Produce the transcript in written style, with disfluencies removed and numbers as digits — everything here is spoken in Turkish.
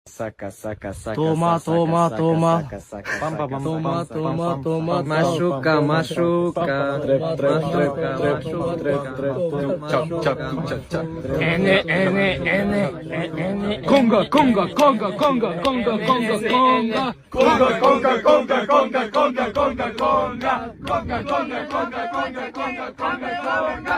Saka saka saka Toma, saka, toma, saka, toma. saka, saka, Pam, pam, saka, pam, Toma, pam, toma, pam, toma, pam, Machuca, machuca. Trep, trep, trep, trep, trep, trep. Çak, çak, çak, çak. Ene. Konga, konga, konga, konga, konga, konga, konga. Konga, konga, konga, konga, konga, konga, konga. Konga, konga, konga, konga, konga, konga, konga.